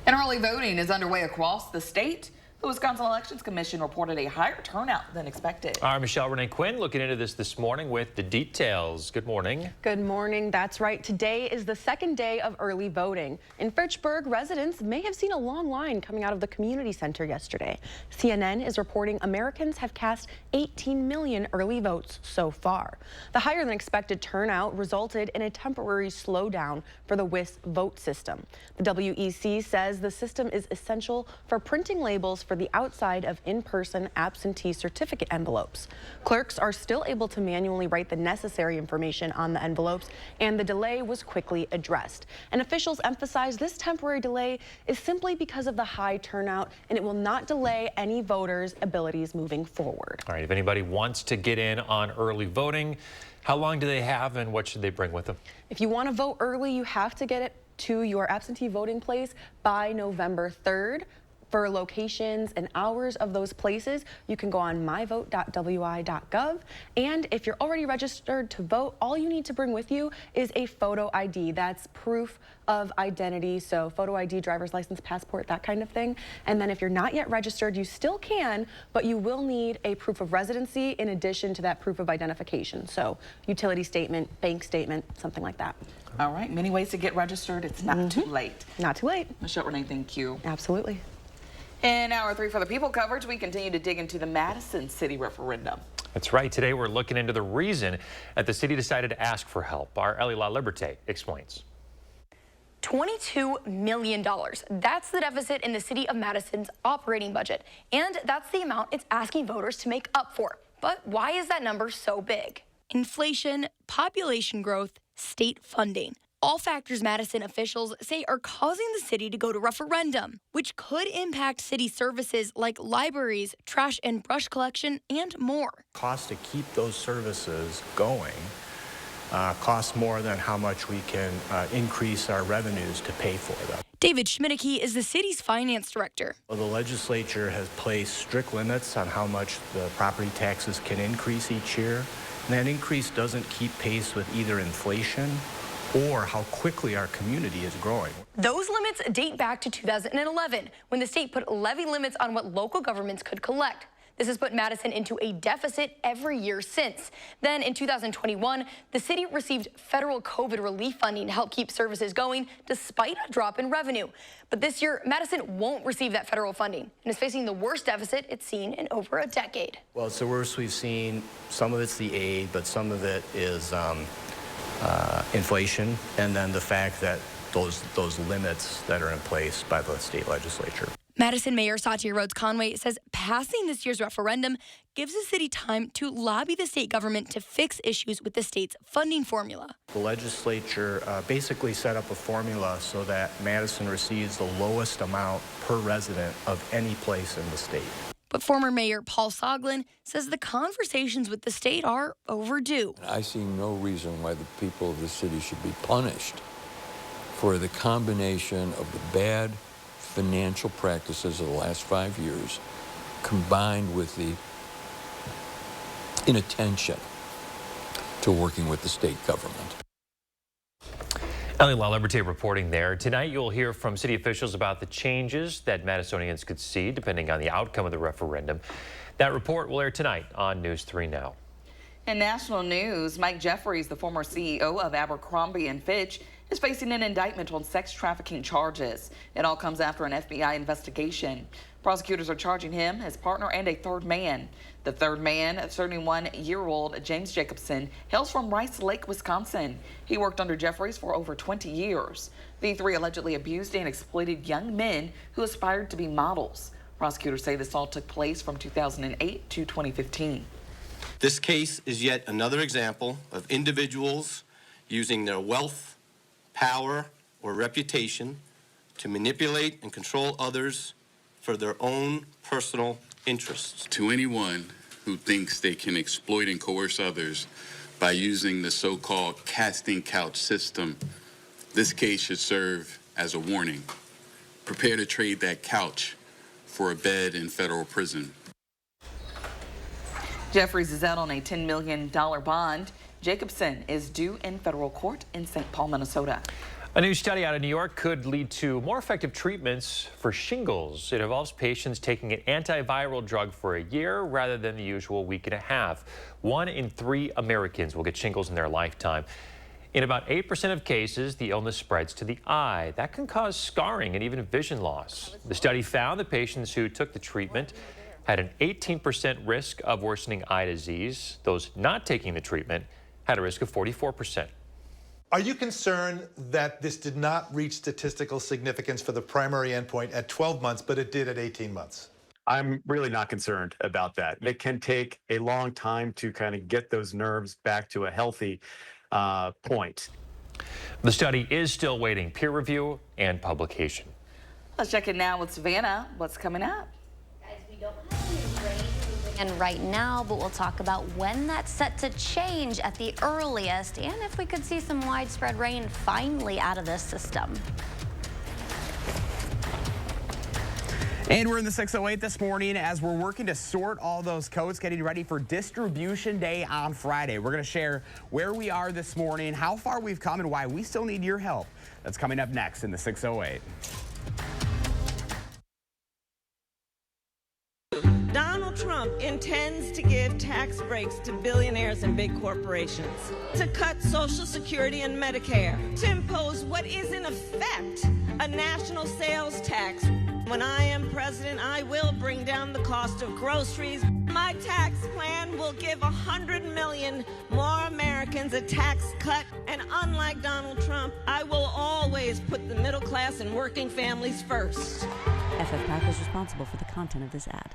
And early voting is underway across the state. The Wisconsin Elections Commission reported a higher turnout than expected. Our Michelle Renee Quinn looking into this morning with the details. Good morning. Good morning. That's right. Today is the second day of early voting. In Fitchburg, residents may have seen a long line coming out of the community center yesterday. CNN is reporting Americans have cast 18 million early votes so far. The higher than expected turnout resulted in a temporary slowdown for the WISC vote system. The WEC says the system is essential for printing labels for the outside of in-person absentee certificate envelopes. Clerks are still able to manually write the necessary information on the envelopes, and the delay was quickly addressed. And officials emphasize this temporary delay is simply because of the high turnout, and it will not delay any voters' abilities moving forward. All right, if anybody wants to get in on early voting, how long do they have and what should they bring with them? If you want to vote early, you have to get it to your absentee voting place by November 3rd. For locations and hours of those places, you can go on myvote.wi.gov. And if you're already registered to vote, all you need to bring with you is a photo ID. That's proof of identity. So photo ID, driver's license, passport, that kind of thing. And then if you're not yet registered, you still can, but you will need a proof of residency in addition to that proof of identification. So utility statement, bank statement, something like that. All right, many ways to get registered. It's not too late. Not too late. Michelle Renee, thank you. Absolutely. In Hour 3 for the People coverage, we continue to dig into the Madison city referendum. That's right. Today we're looking into the reason that the city decided to ask for help. Our Ellie La Liberté explains. $22 million. That's the deficit in the city of Madison's operating budget. And that's the amount it's asking voters to make up for. But why is that number so big? Inflation, population growth, state funding. All factors Madison officials say are causing the city to go to referendum, which could impact city services like libraries, trash and brush collection, and more. Cost to keep those services going costs more than how much we can increase our revenues to pay for them. David Schmidtke is the city's finance director. Well, the legislature has placed strict limits on how much the property taxes can increase each year, and that increase doesn't keep pace with either inflation or how quickly our community is growing. Those limits date back to 2011, when the state put levy limits on what local governments could collect. This has put Madison into a deficit every year since. Then in 2021, the city received federal COVID relief funding to help keep services going despite a drop in revenue. But this year, Madison won't receive that federal funding and is facing the worst deficit it's seen in over a decade. Well, it's the worst we've seen. Some of it's the aid, but some of it is inflation, and then the fact that those limits that are in place by the state legislature. Madison Mayor Satya Rhodes Conway says passing this year's referendum gives the city time to lobby the state government to fix issues with the state's funding formula. The legislature basically set up a formula so that Madison receives the lowest amount per resident of any place in the state. But former Mayor Paul Soglin says the conversations with the state are overdue. I see no reason why the people of the city should be punished for the combination of the bad financial practices of the last 5 years combined with the inattention to working with the state government. Ellie La Liberté reporting there. Tonight you'll hear from city officials about the changes that Madisonians could see depending on the outcome of the referendum. That report will air tonight on News 3 Now. In national news, Mike Jeffries, the former CEO of Abercrombie & Fitch, is facing an indictment on sex trafficking charges. It all comes after an FBI investigation. Prosecutors are charging him, his partner, and a third man. The third man, 31-year-old James Jacobson, hails from Rice Lake, Wisconsin. He worked under Jeffries for over 20 years. The three allegedly abused and exploited young men who aspired to be models. Prosecutors say this all took place from 2008 to 2015. This case is yet another example of individuals using their wealth, power, or reputation to manipulate and control others for their own personal interests. To anyone who thinks they can exploit and coerce others by using the so-called casting couch system, this case should serve as a warning. Prepare to trade that couch for a bed in federal prison. Jeffries is out on a $10 million bond. Jacobson is due in federal court in St. Paul, Minnesota. A new study out of New York could lead to more effective treatments for shingles. It involves patients taking an antiviral drug for a year rather than the usual week and a half. 1 in 3 Americans will get shingles in their lifetime. In about 8% of cases, the illness spreads to the eye. That can cause scarring and even vision loss. The study found that patients who took the treatment had an 18% risk of worsening eye disease. Those not taking the treatment had a risk of 44%. Are you concerned that this did not reach statistical significance for the primary endpoint at 12 months, but it did at 18 months? I'm really not concerned about that. It can take a long time to kind of get those nerves back to a healthy point. The study is still waiting peer review and publication. Let's check in now with Savannah. What's coming up? Guys, we don't have any rain and right now, but we'll talk about when that's set to change at the earliest and if we could see some widespread rain finally out of this system. And we're in the 608 this morning as we're working to sort all those coats, getting ready for distribution day on Friday. We're going to share where we are this morning, how far we've come, and why we still need your help. That's coming up next in the 608. Donald Trump intends to give tax breaks to billionaires and big corporations, to cut Social Security and Medicare, to impose what is in effect a national sales tax. When I am president, I will bring down the cost of groceries. My tax plan will give 100 million more Americans a tax cut. And unlike Donald Trump, I will always put the middle class and working families first. FFPAC is responsible for the content of this ad.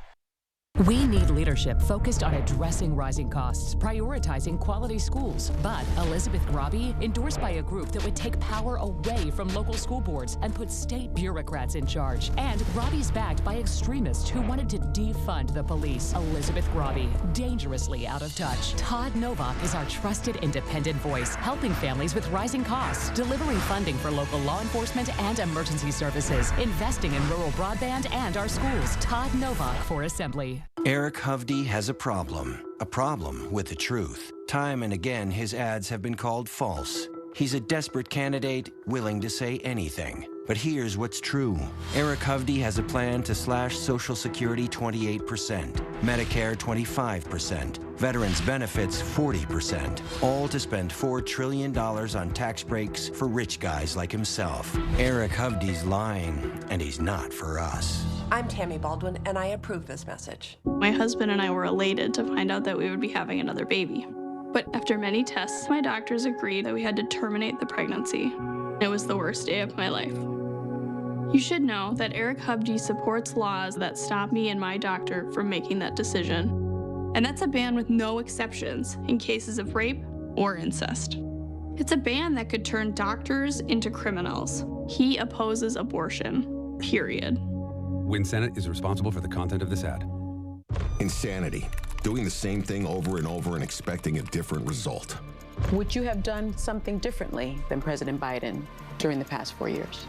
We need leadership focused on addressing rising costs, prioritizing quality schools. But Elizabeth Robbie, endorsed by a group that would take power away from local school boards and put state bureaucrats in charge. And Robbie's backed by extremists who wanted to defund the police. Elizabeth Robbie, dangerously out of touch. Todd Novak is our trusted independent voice, helping families with rising costs, delivering funding for local law enforcement and emergency services, investing in rural broadband and our schools. Todd Novak for Assembly. Eric Hovde has a problem with the truth. Time and again, his ads have been called false. He's a desperate candidate, willing to say anything. But here's what's true. Eric Hovde has a plan to slash Social Security 28%, Medicare 25%, veterans benefits 40%, all to spend $4 trillion on tax breaks for rich guys like himself. Eric Hovde's lying, and he's not for us. I'm Tammy Baldwin, and I approve this message. My husband and I were elated to find out that we would be having another baby. But after many tests, my doctors agreed that we had to terminate the pregnancy. It was the worst day of my life. You should know that Eric Hovde supports laws that stop me and my doctor from making that decision. And that's a ban with no exceptions in cases of rape or incest. It's a ban that could turn doctors into criminals. He opposes abortion, period. WIN Senate is responsible for the content of this ad. Insanity. Doing the same thing over and over and expecting a different result. Would you have done something differently than President Biden during the past 4 years?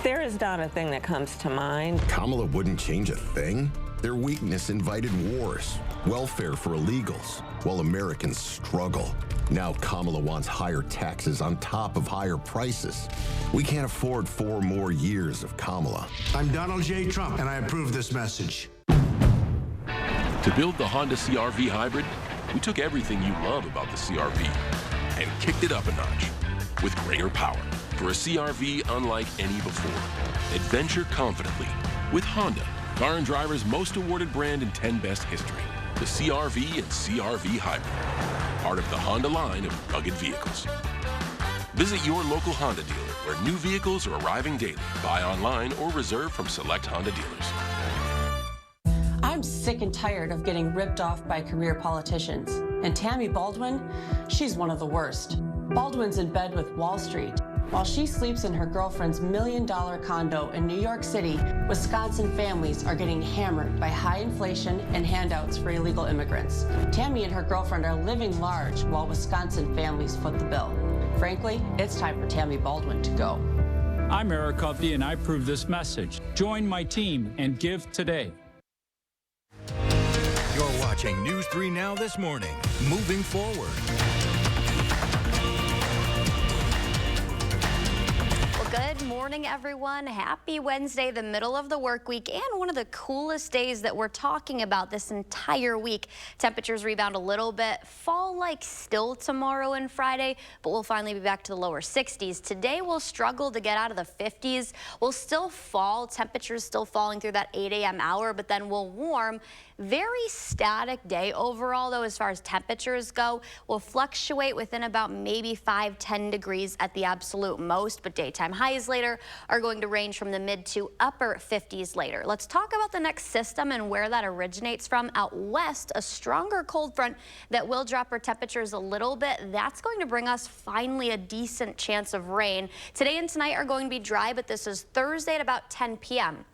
There is not a thing that comes to mind. Kamala wouldn't change a thing? Their weakness invited wars, welfare for illegals, while Americans struggle. Now Kamala wants higher taxes on top of higher prices. We can't afford 4 more years of Kamala. I'm Donald J. Trump, and I approve this message. To build the Honda CR-V Hybrid, we took everything you love about the CR-V and kicked it up a notch with greater power for a CR-V unlike any before. Adventure confidently with Honda, Car and Driver's most awarded brand in 10 Best history. The CR-V and CR-V Hybrid, part of the Honda line of rugged vehicles. Visit your local Honda dealer where new vehicles are arriving daily. Buy online or reserve from select Honda dealers. I'm sick and tired of getting ripped off by career politicians. And Tammy Baldwin, she's one of the worst. Baldwin's in bed with Wall Street. While she sleeps in her girlfriend's $1 million condo in New York City, Wisconsin families are getting hammered by high inflation and handouts for illegal immigrants. Tammy and her girlfriend are living large while Wisconsin families foot the bill. Frankly, it's time for Tammy Baldwin to go. I'm Eric Hovde, and I approve this message. Join my team and give today. You're watching News 3 Now this morning. Moving forward. Good morning, everyone. Happy Wednesday, the middle of the work week, and one of the coolest days that we're talking about this entire week. Temperatures rebound a little bit, fall-like still tomorrow and Friday, but we'll finally be back to the lower 60s. Today, we'll struggle to get out of the 50s. We'll still fall, temperatures still falling through that 8 a.m. hour, but then we'll warm. Very static day overall, though, as far as temperatures go. Will fluctuate within about maybe 5-10 degrees at the absolute most, but daytime highs later are going to range from the mid to upper 50s later. Let's talk about the next system and where that originates from. Out west, a stronger cold front that will drop our temperatures a little bit. That's going to bring us finally a decent chance of rain. Today and tonight are going to be dry, but this is Thursday at about 10 p.m.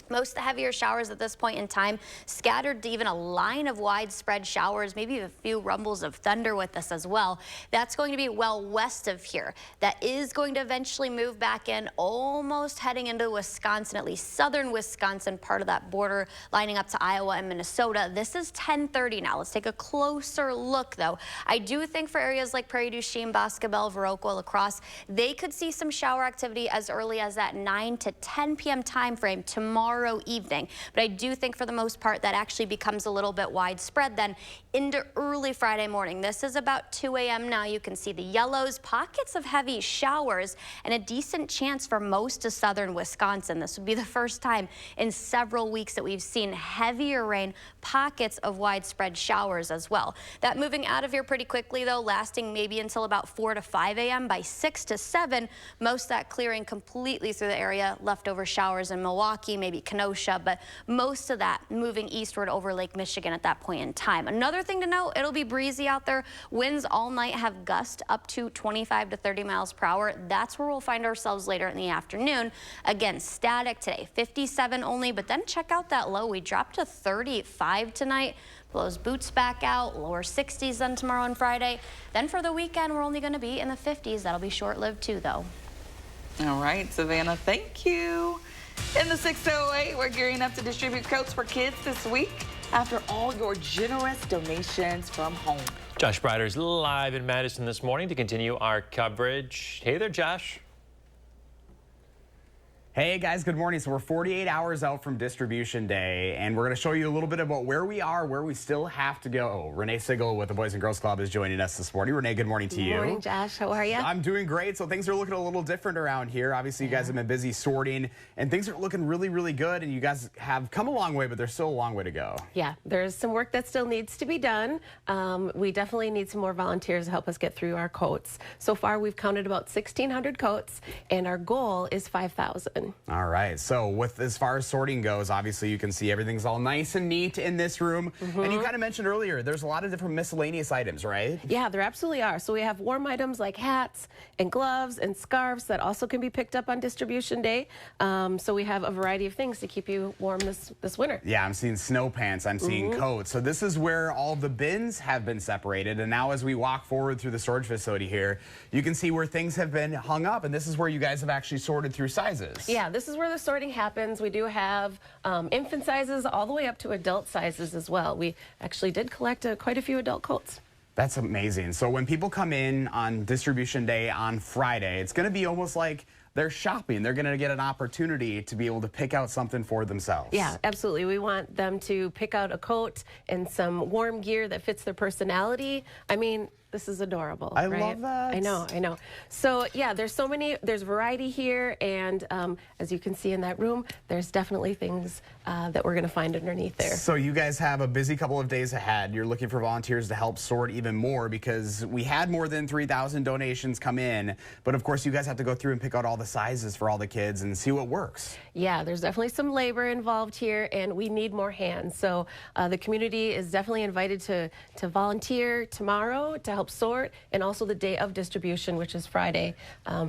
Most of the heavier showers at this point in time scattered to even a line of widespread showers, maybe a few rumbles of thunder with us as well. That's going to be well west of here. That is going to eventually move back in, almost heading into Wisconsin, at least southern Wisconsin, part of that border lining up to Iowa and Minnesota. This is 10:30 now. Let's take a closer look, though. I do think for areas like Prairie du Chien, Boscobel, Viroqua, La Crosse, they could see some shower activity as early as that 9 to 10 p.m. time frame tomorrow evening. But I do think for the most part that actually becomes a little bit widespread then into early Friday morning. This is about 2 a.m. now. You can see the yellows, pockets of heavy showers, and a decent chance for most of southern Wisconsin. This would be the first time in several weeks that we've seen heavier rain, pockets of widespread showers as well. That moving out of here pretty quickly, though, lasting maybe until about 4 to 5 a.m. By 6 to 7, most of that clearing completely through the area. Leftover showers in Milwaukee, maybe Kenosha, but most of that moving eastward over Lake Michigan at that point in time. Another thing to note, it'll be breezy out there. Winds all night have gust up to 25 to 30 miles per hour. That's where we'll find ourselves later in the afternoon. Again, static today, 57 only, but then check out that low. We dropped to 35 tonight. Blows boots back out, lower 60s then tomorrow and Friday. Then for the weekend, we're only going to be in the 50s. That'll be short-lived too, though. All right, Savannah, thank you. In the 608, we're gearing up to distribute coats for kids this week after all your generous donations from home. Josh Breider's live in Madison this morning to continue our coverage. Hey there, Josh. Hey guys, good morning. So we're 48 hours out from distribution day, and we're going to show you a little bit about where we are, where we still have to go. Renee Sigel with the Boys and Girls Club is joining us this morning. Renee, good morning to you. Good morning, Josh. How are you? I'm doing great. So things are looking a little different around here. Obviously, you guys have been busy sorting, and things are looking really, really good, and you guys have come a long way, but there's still a long way to go. Yeah, there's some work that still needs to be done. We definitely need some more volunteers to help us get through our coats. So far, we've counted about 1,600 coats, and our goal is 5,000. All right. So with as far as sorting goes, obviously you can see everything's all nice and neat in this room. And you kind of mentioned earlier, there's a lot of different miscellaneous items, right? Yeah, there absolutely are. So we have warm items like hats and gloves and scarves that also can be picked up on distribution day. So we have a variety of things to keep you warm this winter. Yeah, I'm seeing snow pants, I'm seeing coats. So this is where all the bins have been separated. And now as we walk forward through the storage facility here, you can see where things have been hung up. And this is where you guys have actually sorted through sizes. Yeah, this is where the sorting happens. We do have infant sizes all the way up to adult sizes as well. We actually did collect quite a few adult coats. That's amazing. So when people come in on distribution day on Friday, it's going to be almost like they're shopping. They're going to get an opportunity to be able to pick out something for themselves. Yeah, absolutely. We want them to pick out a coat and some warm gear that fits their personality. I mean, this is adorable. I right? love that. I know. So yeah, there's variety here, and as you can see in that room, there's definitely things that we're going to find underneath there. So you guys have a busy couple of days ahead. You're looking for volunteers to help sort even more because we had more than 3,000 donations come in, but of course you guys have to go through and pick out all the sizes for all the kids and see what works. Yeah, there's definitely some labor involved here, and we need more hands. So the community is definitely invited to volunteer tomorrow to help help sort, and also the day of distribution, which is Friday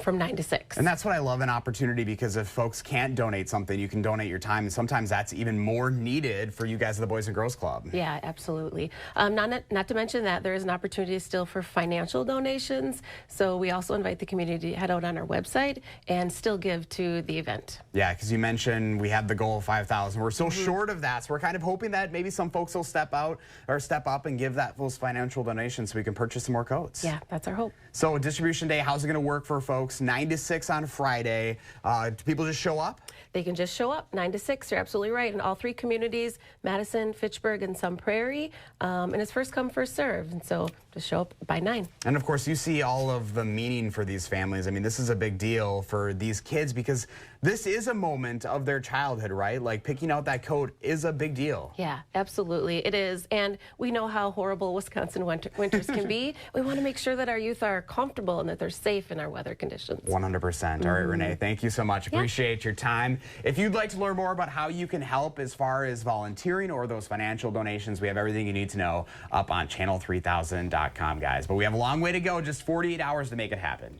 from 9 to 6. And that's what I love, an opportunity, because if folks can't donate something, you can donate your time, and sometimes that's even more needed for you guys at the Boys and Girls Club. Yeah, absolutely. Not to mention that there is an opportunity still for financial donations, so we also invite the community to head out on our website and still give to the event. Yeah, because you mentioned we have the goal of 5,000. We're still short of that, so we're kind of hoping that maybe some folks will step up and give those financial donations so we can purchase some more coats. Yeah, that's our hope. So distribution day, how's it going to work for folks? 9 to 6 on Friday. Do people just show up? They can just show up 9 to 6. You're absolutely right. In all 3 communities, Madison, Fitchburg, and Sun Prairie. And it's first come, first serve. And so just show up by 9. And of course, you see all of the meaning for these families. I mean, this is a big deal for these kids because this is a moment of their childhood, right? Like picking out that coat is a big deal. Yeah, absolutely. It is. And we know how horrible Wisconsin winters can be. We want to make sure that our youth are comfortable and that they're safe in our weather conditions. 100%. All right, Renee, thank you so much. Appreciate your time. If you'd like to learn more about how you can help as far as volunteering or those financial donations, we have everything you need to know up on channel3000.com, guys. But we have a long way to go, just 48 hours to make it happen.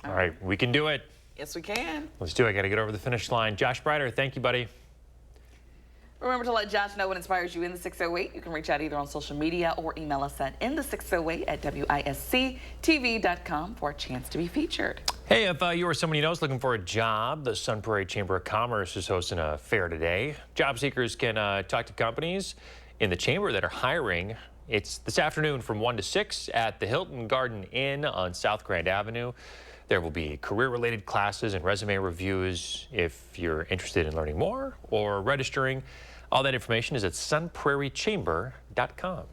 All right, we can do it. Yes, we can. Let's do it. Got to get over the finish line. Josh Breiter, thank you, buddy. Remember to let Josh know what inspires you in the 608. You can reach out either on social media or email us at in608@wisctv.com for a chance to be featured. Hey, if you or someone you know is looking for a job, the Sun Prairie Chamber of Commerce is hosting a fair today. Job seekers can talk to companies in the chamber that are hiring. It's this afternoon from 1 to 6 at the Hilton Garden Inn on South Grand Avenue. There will be career-related classes and resume reviews if you're interested in learning more or registering. All that information is at sunprairiechamber.com.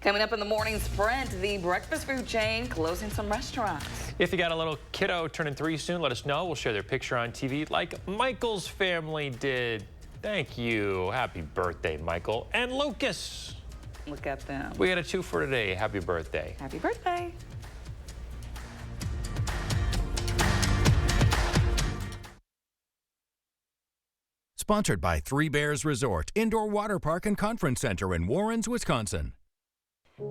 Coming up in the morning sprint, the breakfast food chain closing some restaurants. If you got a little kiddo turning 3 soon, let us know. We'll share their picture on TV like Michael's family did. Thank you. Happy birthday, Michael and Lucas. Look at them. We got a 2 for today. Happy birthday. Happy birthday. Sponsored by Three Bears Resort, Indoor Water Park and Conference Center in Warrens, Wisconsin.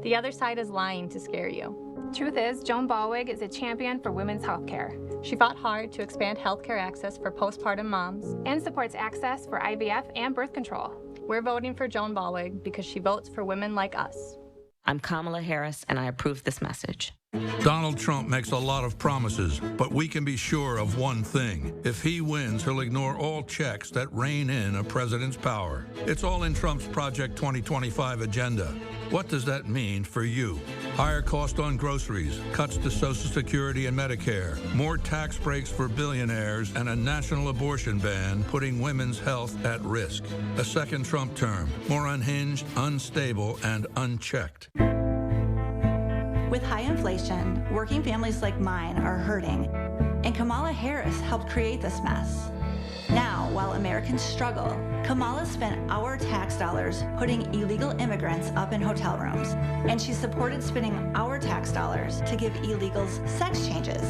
The other side is lying to scare you. Truth is, Joan Ballweg is a champion for women's health care. She fought hard to expand healthcare access for postpartum moms and supports access for IVF and birth control. We're voting for Joan Ballweg because she votes for women like us. I'm Kamala Harris, and I approve this message. Donald Trump makes a lot of promises, but we can be sure of one thing. If he wins, he'll ignore all checks that rein in a president's power. It's all in Trump's Project 2025 agenda. What does that mean for you? Higher cost on groceries, cuts to Social Security and Medicare, more tax breaks for billionaires, and a national abortion ban putting women's health at risk. A second Trump term, more unhinged, unstable, and unchecked. With high inflation, working families like mine are hurting, and Kamala Harris helped create this mess. Now, while Americans struggle, Kamala spent our tax dollars putting illegal immigrants up in hotel rooms, and she supported spending our tax dollars to give illegals sex changes.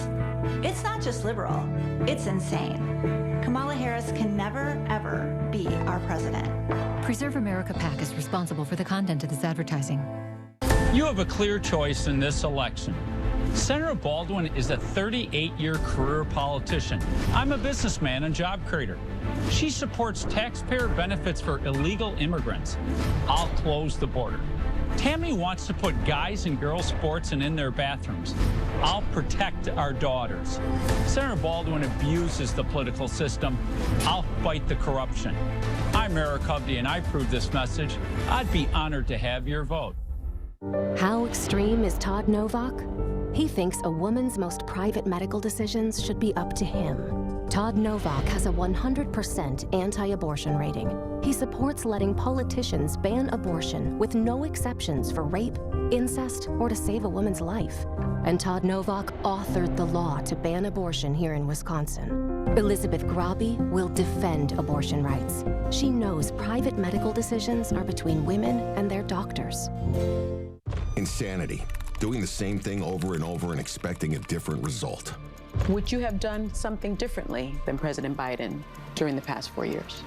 It's not just liberal, it's insane. Kamala Harris can never, ever be our president. Preserve America PAC is responsible for the content of this advertising. You have a clear choice in this election. Senator Baldwin is a 38-year career politician. I'm a businessman and job creator. She supports taxpayer benefits for illegal immigrants. I'll close the border. Tammy wants to put guys and girls sports in their bathrooms. I'll protect our daughters. Senator Baldwin abuses the political system. I'll fight the corruption. I'm Eric Hovde, and I approve this message. I'd be honored to have your vote. How extreme is Todd Novak? He thinks a woman's most private medical decisions should be up to him. Todd Novak has a 100% anti-abortion rating. He supports letting politicians ban abortion with no exceptions for rape, incest, or to save a woman's life. And Todd Novak authored the law to ban abortion here in Wisconsin. Elizabeth Grabe will defend abortion rights. She knows private medical decisions are between women and their doctors. Insanity. Doing the same thing over and over and expecting a different result. Would you have done something differently than President Biden during the past 4 years?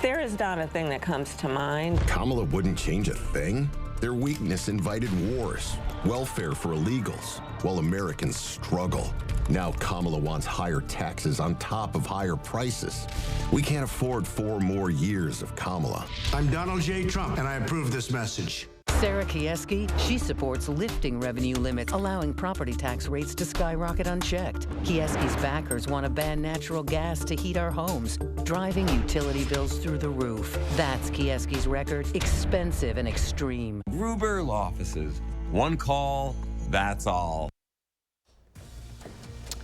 There is not a thing that comes to mind. Kamala wouldn't change a thing? Their weakness invited wars, welfare for illegals, while Americans struggle. Now Kamala wants higher taxes on top of higher prices. We can't afford 4 more years of Kamala. I'm Donald J. Trump, and I approve this message. Sarah Kieski, she supports lifting revenue limits, allowing property tax rates to skyrocket unchecked. Kieski's backers want to ban natural gas to heat our homes, driving utility bills through the roof. That's Kieski's record, expensive and extreme. Gruber Law Offices. One call, that's all.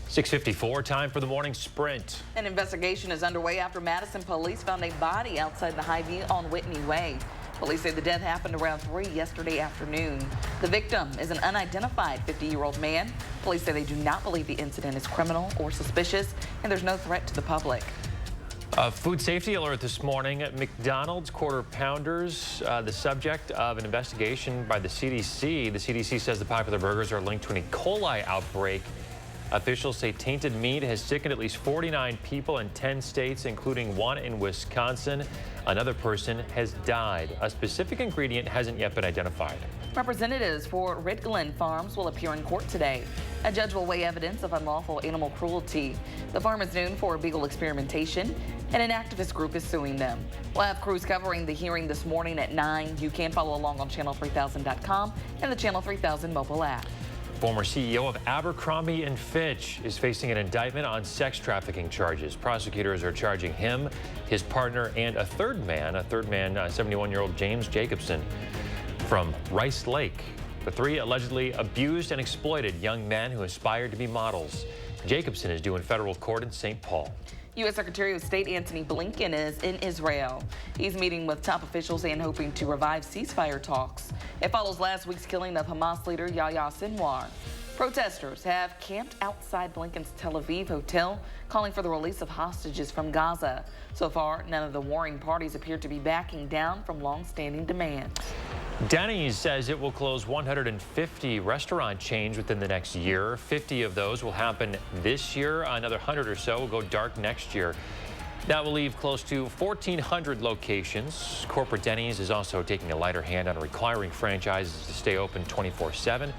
6:54, time for the morning sprint. An investigation is underway after Madison police found a body outside the Hy-Vee on Whitney Way. Police say the death happened around 3 yesterday afternoon. The victim is an unidentified 50-year-old man. Police say they do not believe the incident is criminal or suspicious, and there's no threat to the public. Food safety alert this morning at McDonald's Quarter Pounders, the subject of an investigation by the CDC. The CDC says the popular burgers are linked to an E. coli outbreak. Officials say tainted meat has sickened at least 49 people in 10 states, including one in Wisconsin. Another person has died. A specific ingredient hasn't yet been identified. Representatives for Ridgeland Farms will appear in court today. A judge will weigh evidence of unlawful animal cruelty. The farm is known for illegal experimentation, and an activist group is suing them. We'll have crews covering the hearing this morning at 9. You can follow along on channel3000.com and the Channel 3000 mobile app. Former CEO of Abercrombie & Fitch is facing an indictment on sex trafficking charges. Prosecutors are charging him, his partner, and a third man, 71-year-old James Jacobson from Rice Lake. The 3 allegedly abused and exploited young men who aspired to be models. Jacobson is due in federal court in St. Paul. U.S. Secretary of State Antony Blinken is in Israel. He's meeting with top officials and hoping to revive ceasefire talks. It follows last week's killing of Hamas leader Yahya Sinwar. Protesters have camped outside Blinken's Tel Aviv hotel, calling for the release of hostages from Gaza. So far, none of the warring parties appear to be backing down from long-standing demands. Denny's says it will close 150 restaurant chains within the next year. 50 of those will happen this year. Another 100 or so will go dark next year. That will leave close to 1,400 locations. Corporate Denny's is also taking a lighter hand on requiring franchises to stay open 24/7.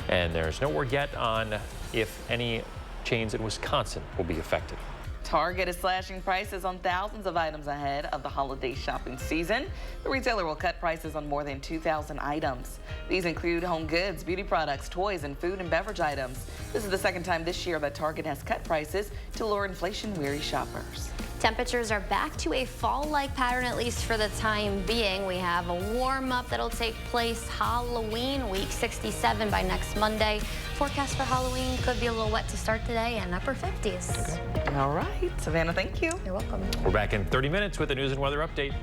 And there's no word yet on if any chains in Wisconsin will be affected. Target is slashing prices on thousands of items ahead of the holiday shopping season. The retailer will cut prices on more than 2,000 items. These include home goods, beauty products, toys, and food and beverage items. This is the second time this year that Target has cut prices to lure inflation-weary shoppers. Temperatures are back to a fall-like pattern, at least for the time being. We have a warm-up that'll take place Halloween week, 67 by next Monday. Forecast for Halloween could be a little wet to start today and upper 50s. Okay. All right. Savannah, thank you. You're welcome. We're back in 30 minutes with a news and weather update.